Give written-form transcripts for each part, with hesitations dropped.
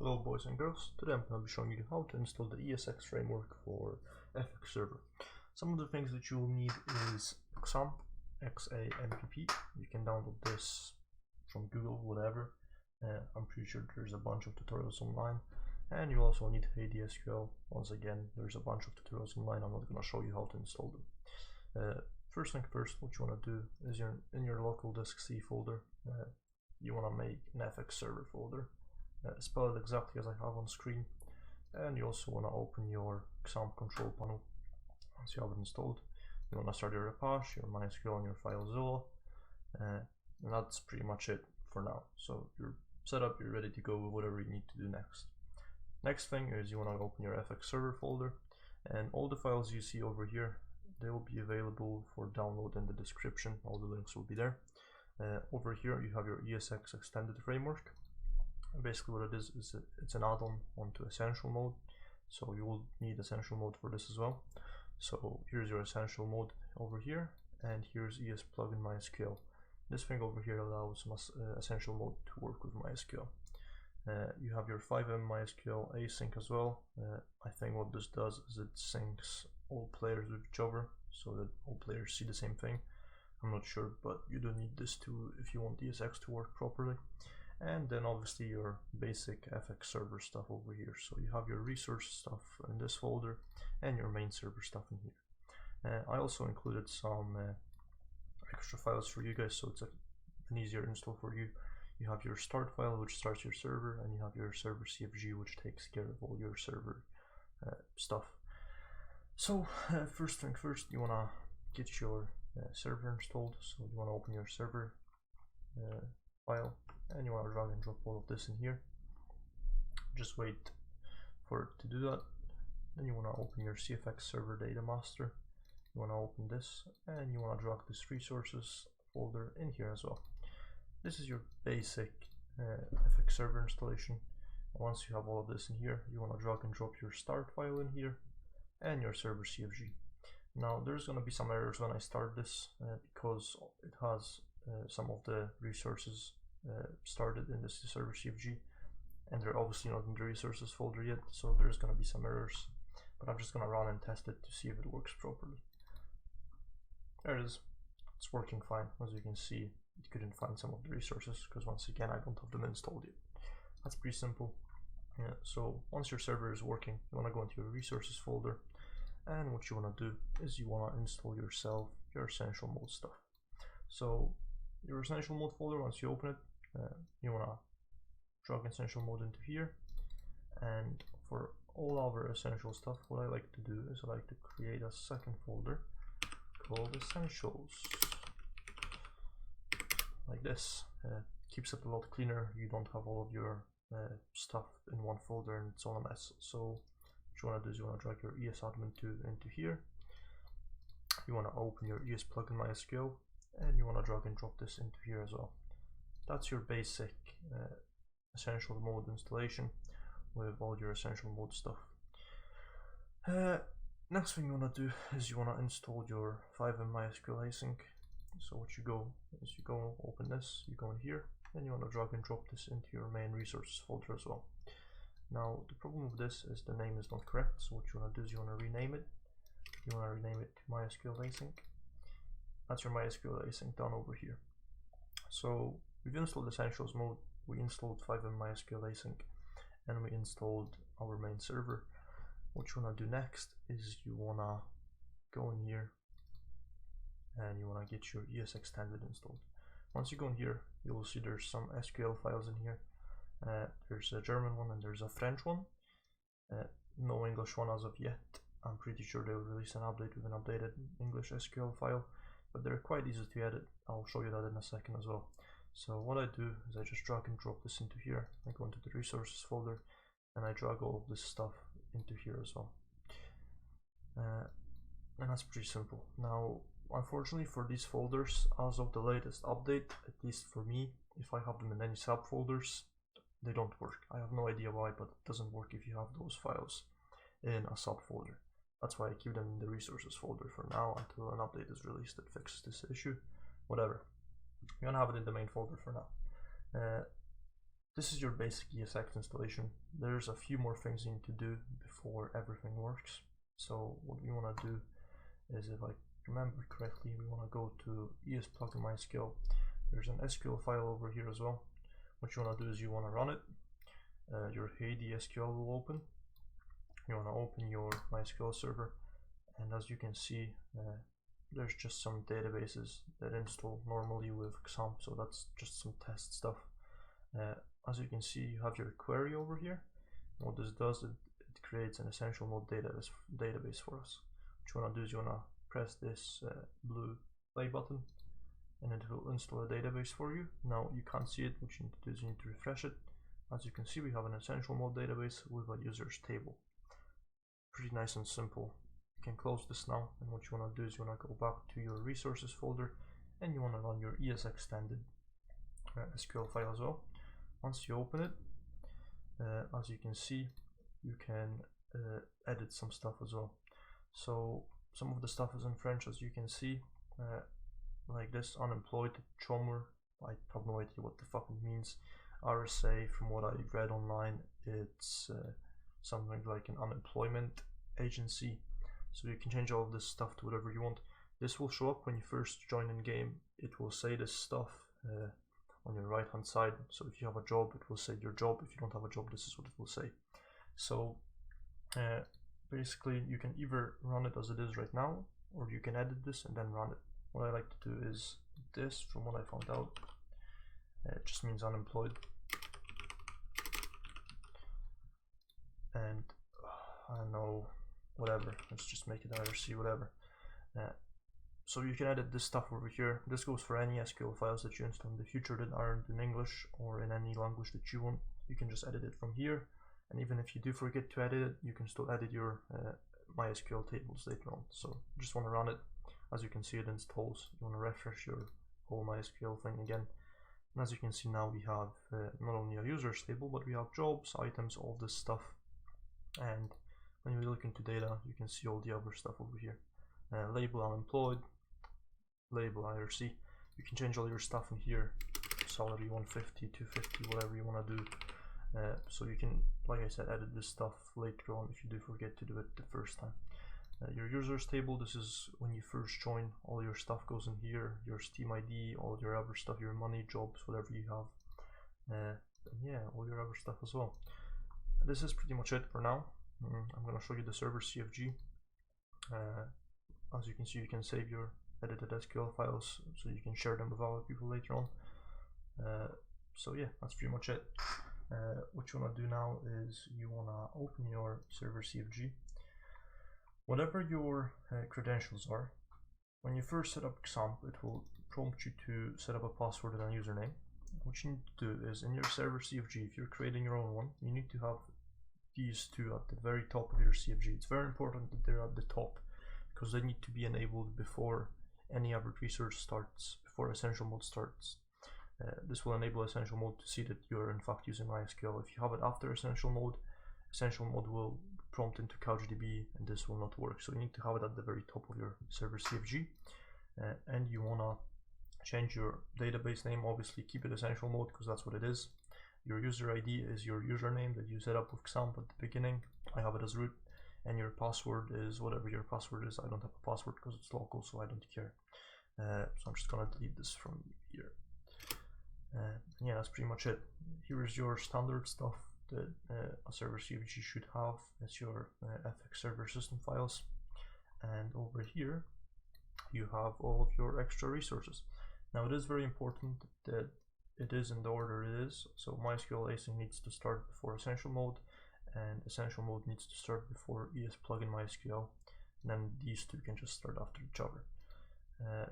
Hello boys and girls, today I'm going to be showing you how to install the ESX framework for FX server. Some of the things that you will need is XAMPP, XAMPP. You can download this from Google, whatever. I'm pretty sure there's a bunch of tutorials online. And you also need ADSQL. Once again, there's a bunch of tutorials online. I'm not going to show you how to install them. First thing first, what you want to do is in your local disk C folder, you want to make an FX server folder. Spell it exactly as I have on screen, and you also want to open your XAMPP control panel. Once you have it installed, you want to start your Apache, your MySQL, and your FileZilla, and that's pretty much it for now. So you're set up, you're ready to go with whatever you need to do next. Next thing is you want to open your FX server folder, and all the files you see over here, they will be available for download in the description. All the links will be there. Over here you have your ESX extended framework. Basically what it is it's an add-on onto Essential mode, so you will need Essential mode for this as well. So here's your Essential mode over here, and here's esplugin-mysql. This thing over here allows Essential mode to work with MySQL. You have your 5M MySQL async as well. I think what this does is it syncs all players with each other so that all players see the same thing. I'm not sure, but you don't need this if you want ESX to work properly. And then obviously your basic FX server stuff over here. So you have your resource stuff in this folder and your main server stuff in here. I also included some extra files for you guys, so it's an easier install for you. You have your start file, which starts your server, and you have your server.cfg, which takes care of all your server stuff. So first thing first, you want to get your server installed. So you want to open your server file, and you want to drag and drop all of this in here. Just wait for it to do that. Then you want to open your cfx-server-data-master. You want to open this, and you want to drag this resources folder in here as well. This is your basic FX server installation. Once you have all of this in here, you want to drag and drop your start file in here and your server.cfg. Now there's going to be some errors when I start this because it has some of the resources started in this server.cfg, and they're obviously not in the resources folder yet, so there's going to be some errors, but I'm just going to run and test it to see if it works properly. There it is. It's working fine. As you can see, it couldn't find some of the resources because once again I don't have them installed yet. That's pretty simple. So once your server is working, you want to go into your resources folder, and what you want to do is you want to install yourself your essential mode stuff. So your essential mode folder, once you open it, you want to drag essential mode into here, and for all our essential stuff, what I like to do is I like to create a second folder called essentials, like this. Keeps it a lot cleaner. You don't have all of your stuff in one folder and it's all a mess. So what you want to do is you want to drag your ESAdmin2 into here. You want to open your esplugin-mysql, and you want to drag and drop this into here as well. That's your basic essential mode installation with all your essential mode stuff. Next thing you want to do is you want to install your 5M mysql-async. So what you go is you go open this, you go in here, and you want to drag and drop this into your main resources folder as well. Now the problem with this is the name is not correct, so what you want to do is you want to rename it. You want to rename it to mysql-async. That's your mysql-async done over here. So we've installed essentials mode, we installed 5M mysql-async, and we installed our main server. What you want to do next is you want to go in here and you want to get your ESX standard installed. Once you go in here, you will see there's some SQL files in here. There's a German one and there's a French one. No English one as of yet. I'm pretty sure they'll release an update with an updated English SQL file, but they're quite easy to edit. I'll show you that in a second as well. So what I do is I just drag and drop this into here. I go into the resources folder and I drag all of this stuff into here as well. And that's pretty simple. Now unfortunately for these folders, as of the latest update, at least for me, if I have them in any subfolders, they don't work. I have no idea why, but it doesn't work if you have those files in a subfolder. That's why I keep them in the resources folder for now until an update is released that fixes this issue. Whatever. You're gonna have it in the main folder for now. this is your basic ESX installation. There's a few more things you need to do before everything works. So what we want to do is, if I remember correctly, we want to go to esplugin-mysql. There's an SQL file over here as well. What you want to do is you want to run it. Your Heidi SQL will open. You want to open your MySQL server, and as you can see, there's just some databases that install normally with XAMPP, so that's just some test stuff. As you can see, you have your query over here. What this does, it creates an essential mode database for us. What you want to do is you want to press this blue play button, and it will install a database for you. Now you can't see it. What you need to do is you need to refresh it. As you can see, we have an essential mode database with a users table. Pretty nice and simple. You can close this now, and what you want to do is you want to go back to your resources folder, and you want to run your ESX standard SQL file as well. Once you open it, as you can see, you can edit some stuff as well. So some of the stuff is in French, as you can see, like this: unemployed, chômeur. I have no idea what the fuck it means. RSA, from what I read online, it's something like an unemployment agency. So you can change all of this stuff to whatever you want. This will show up when you first join in game. It will say this stuff on your right hand side. So if you have a job, it will say your job. If you don't have a job, this is what it will say. So basically you can either run it as it is right now, or you can edit this and then run it. What I like to do is this, from what I found out, it just means unemployed. And I don't know, whatever, let's just make it IRC, whatever. So you can edit this stuff over here. This goes for any SQL files that you install in the future that aren't in English or in any language that you want. You can just edit it from here, and even if you do forget to edit it, you can still edit your MySQL tables later on. So you just want to run it. As you can see, it installs. You want to refresh your whole MySQL thing again. And as you can see, now we have not only a users table, but we have jobs, items, all this stuff. And when we look into data, you can see all the other stuff over here. Label unemployed, label IRC. You can change all your stuff in here. Salary 150, 250, whatever you want to do. So you can, like I said, edit this stuff later on if you do forget to do it the first time. Your users table, this is when you first join. All your stuff goes in here, your Steam ID, all your other stuff, your money, jobs, whatever you have. And yeah, all your other stuff as well. This is pretty much it for now. I'm going to show you the server.cfg. As you can see, you can save your edited SQL files so you can share them with other people later on. So yeah, that's pretty much it. What you want to do now is you want to open your server.cfg. Whatever your credentials are, when you first set up XAMPP, it will prompt you to set up a password and a username. What you need to do is, in your server.cfg, if you're creating your own one, you need to have these two at the very top of your CFG. It's very important that they're at the top, because they need to be enabled before any other resource starts, before essential mode starts. This will enable essential mode to see that you're in fact using MySQL. If you have it after essential mode will prompt into CouchDB, and this will not work. So you need to have it at the very top of your server.cfg, and you want to change your database name. Obviously keep it essential mode, because that's what it is. Your user ID is your username that you set up with XAMPP at the beginning. I have it as root, and your password is whatever your password is. I don't have a password because it's local, so I don't care. So I'm just gonna delete this from here. Yeah, that's pretty much it. Here is your standard stuff that a server.cfg should have. It's your fx server system files, and over here you have all of your extra resources. Now it is very important that it is in the order it is. So mysql-async needs to start before essential mode, and essential mode needs to start before esplugin-mysql, and then these two can just start after each other.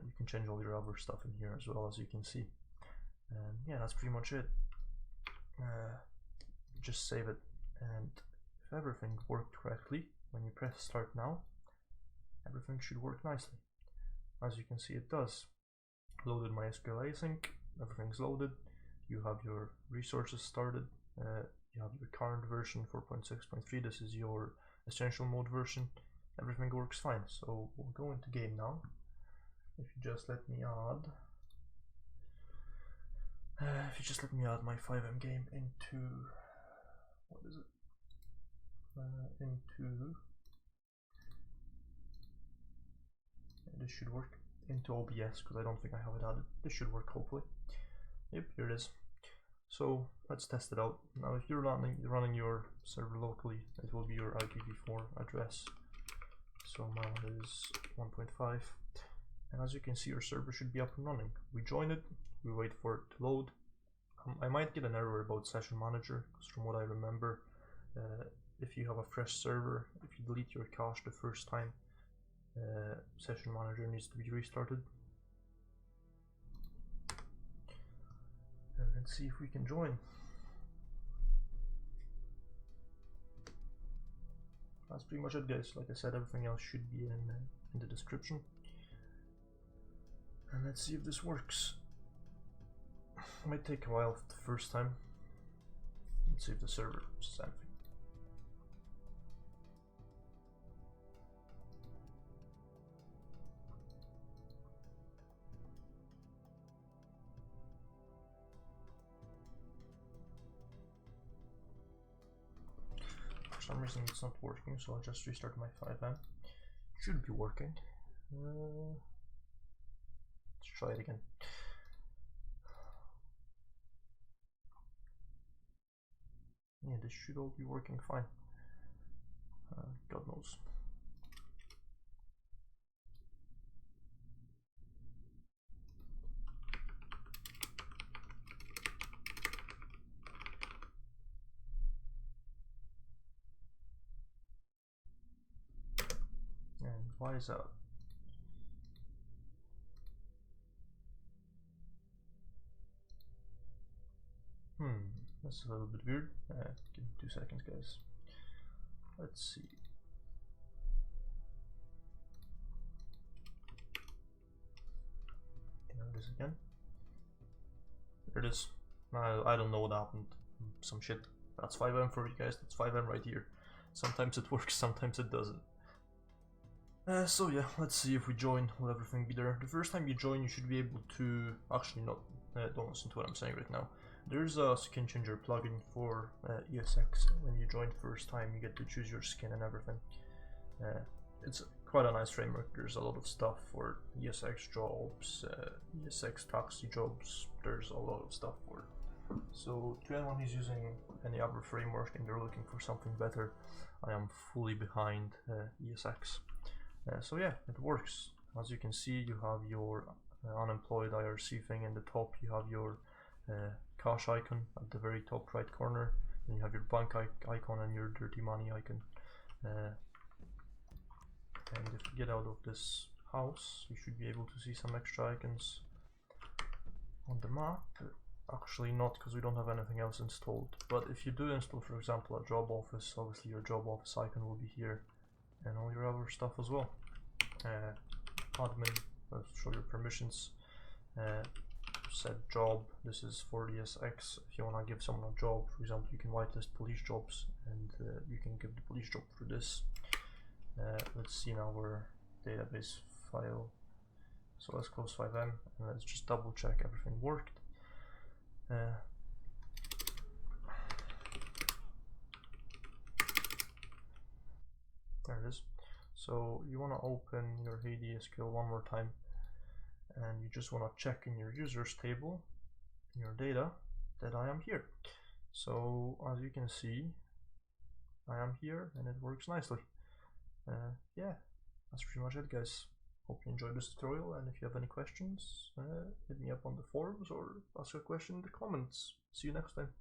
You can change all your other stuff in here as well, as you can see. And yeah, that's pretty much it. Just save it, and if everything worked correctly, when you press start now, everything should work nicely. As you can see, it does. Loaded mysql-async, everything's loaded. You have your resources started. You have your current version 4.6.3. This is your essential mode version. Everything works fine. So we'll go into game now. If you just let me add If you just let me add my 5M game into, what is it? This should work, into OBS, because I don't think I have it added. This should work, hopefully. Yep, here it is. So let's test it out. Now if you're running your server locally, it will be your IPv4 address. So my one is 1.5, and as you can see, your server should be up and running. We join it, we wait for it to load. I might get an error about session manager, because from what I remember, if you have a fresh server, if you delete your cache the first time, session manager needs to be restarted. And let's see if we can join. That's pretty much it, guys. Like I said, everything else should be in the description. And let's see if this works. It might take a while the first time. Let's see if the server says anything. For some reason it's not working, so I'll just restart my 5M. Should be working. Let's try it again. Yeah, this should all be working fine. God knows. And why is that? That's a little bit weird. Give me 2 seconds, guys. Let's see. There it is again. There it is. I don't know what happened. Some shit. That's 5M for you guys. That's 5M right here. Sometimes it works, sometimes it doesn't. So yeah, let's see if we join. Will everything be there? The first time you join, you should be able to actually not. Don't listen to what I'm saying right now. There's a skin changer plugin for ESX. When you join first time, you get to choose your skin and everything. It's quite a nice framework. There's a lot of stuff for ESX jobs, ESX taxi jobs. There's a lot of stuff for it. So to anyone who's using any other framework and they're looking for something better, I am fully behind ESX. So yeah, it works. As you can see, you have your unemployed IRC thing in the top. You have your cache icon at the very top right corner, then you have your bank icon and your dirty money icon. And if you get out of this house, you should be able to see some extra icons on the map. Actually not, because we don't have anything else installed, but if you do install, for example, a job office, obviously your job office icon will be here, and all your other stuff as well. Admin, let's show your permissions. Set job, this is for the ESX. If you want to give someone a job, for example, you can whitelist police jobs, and you can give the police job for this. Let's see now our database file. So let's close 5M and let's just double check everything worked. There it is. So you want to open your HeyDSQL one more time, and you just want to check in your users table, in your data, that I am here. So as you can see, I am here and it works nicely. Yeah, that's pretty much it, guys. Hope you enjoyed this tutorial, and if you have any questions, hit me up on the forums or ask a question in the comments. See you next time.